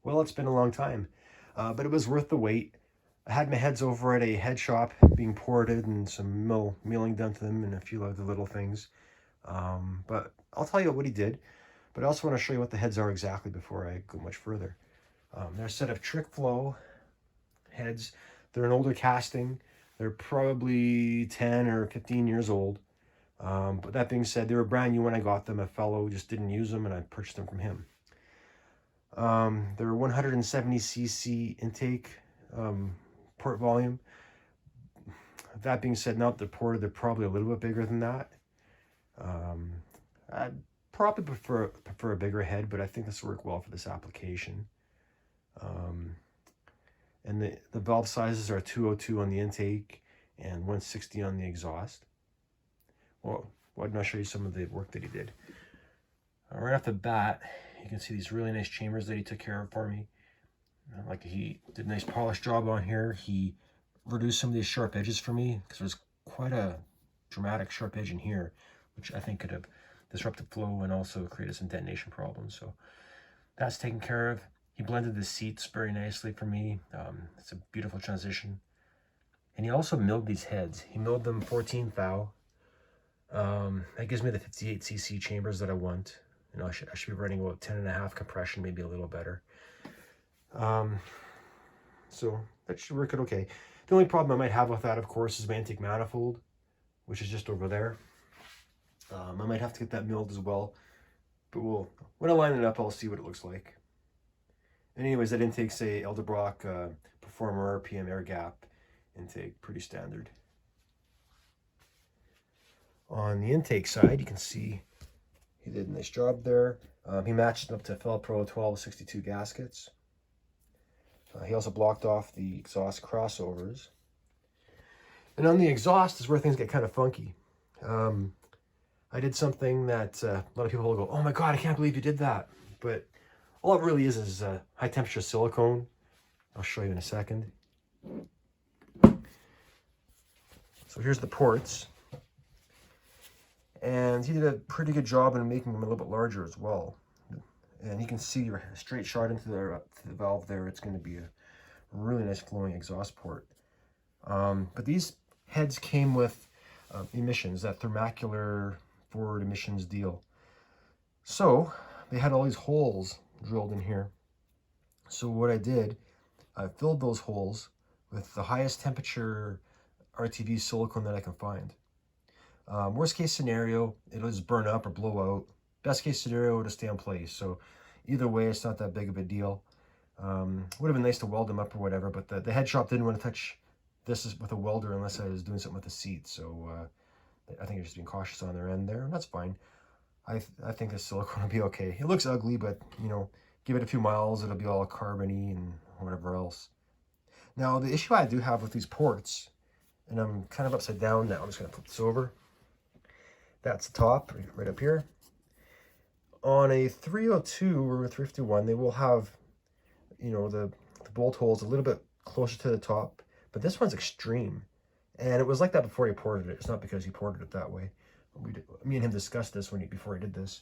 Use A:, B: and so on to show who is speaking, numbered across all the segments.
A: Well, it's been a long time, but it was worth the wait. I had my heads over at a head shop being ported and some milling done to them and a few other little things. But I'll tell you what he did, but I also want to show you what the heads are exactly before I go much further. They're a set of Trick Flow heads. They're an older casting. They're probably 10 or 15 years old. But that being said, they were brand new when I got them. A fellow just didn't use them and I purchased them from him. They're 170cc intake port volume. That being said, now that they're ported, they're probably a little bit bigger than that. I'd probably prefer a bigger head, but I think this will work well for this application. And the valve sizes are 202 on the intake and 160 on the exhaust. Well, why don't I show you some of the work that he did? Right off the bat, you can see these really nice chambers that he took care of for me. Like, he did a nice polished job on here. He reduced some of these sharp edges for me because there's quite a dramatic sharp edge in here, which I think could have disrupted flow and also created some detonation problems. So that's taken care of. He blended the seats very nicely for me. It's a beautiful transition. And he also milled these heads. He milled them 14 thou. That gives me the 58cc chambers that I want. You know, I should be running about 10.5 compression, maybe a little better. So that should work out okay. The only problem I might have with that, of course, is my intake manifold, which is just over there. I might have to get that milled as well, but when I line it up, I'll see what it looks like. Anyways, that intake's a Edelbrock Performer RPM air gap intake, pretty standard. On the intake side, you can see he did a nice job there. He matched up to Fel-Pro 1262 gaskets. He also blocked off the exhaust crossovers. And on the exhaust is where things get kind of funky. I did something that a lot of people will go, "Oh my God, I can't believe you did that." But all it really is high temperature silicone. I'll show you in a second. So here's the ports. And he did a pretty good job in making them a little bit larger as well. And you can see a straight shot into the valve there. It's going to be a really nice flowing exhaust port. But these heads came with emissions, that Thermacular forward emissions deal. So they had all these holes drilled in here. So what I did, I filled those holes with the highest temperature RTV silicone that I can find. Worst case scenario, it'll just burn up or blow out. Best case scenario, it'll stay in place. So either way, it's not that big of a deal. Would have been nice to weld them up or whatever, but the head shop didn't want to touch this with a welder unless I was doing something with the seat. So I think they're just being cautious on their end there, and that's fine. I think this silicone will be okay. It looks ugly, but you know, give it a few miles, it'll be all carbony and whatever else. Now, the issue I do have with these ports, and I'm kind of upside down now. I'm just going to flip this over. That's the top, right up here. On a 302 or a 351, they will have, you know, the bolt holes a little bit closer to the top, but this one's extreme. And it was like that before he ported it. It's not because he ported it that way. Me and him discussed this before he did this.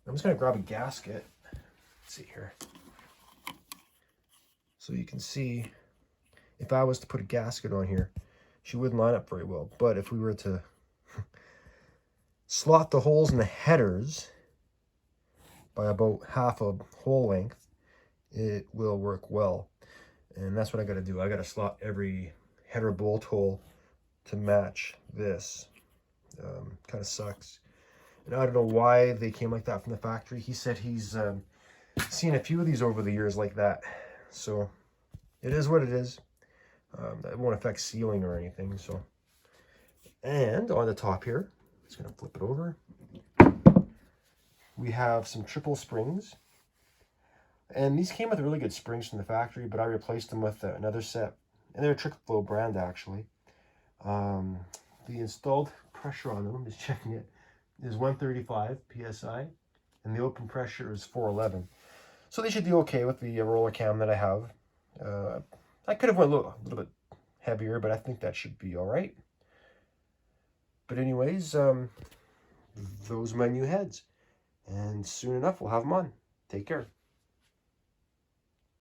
A: I'm just going to grab a gasket. Let's see here. So you can see, if I was to put a gasket on here, she wouldn't line up very well. But if we were to slot the holes in the headers by about half a hole length, it will work well. And that's what I got to do. I got to slot every header bolt hole to match this. Kind of sucks. And I don't know why they came like that from the factory. He said he's seen a few of these over the years like that. So it is what it is. It won't affect sealing or anything. So, and on the top here, just going to flip it over. We have some triple springs. And these came with really good springs from the factory, but I replaced them with another set. And they're a Trick Flow brand, actually. The installed pressure on them, I'm just checking it, is 135 PSI. And the open pressure is 411. So they should do okay with the roller cam that I have. I could have went a little bit heavier, but I think that should be all right. But anyways, those are my new heads. And soon enough, we'll have them on. Take care.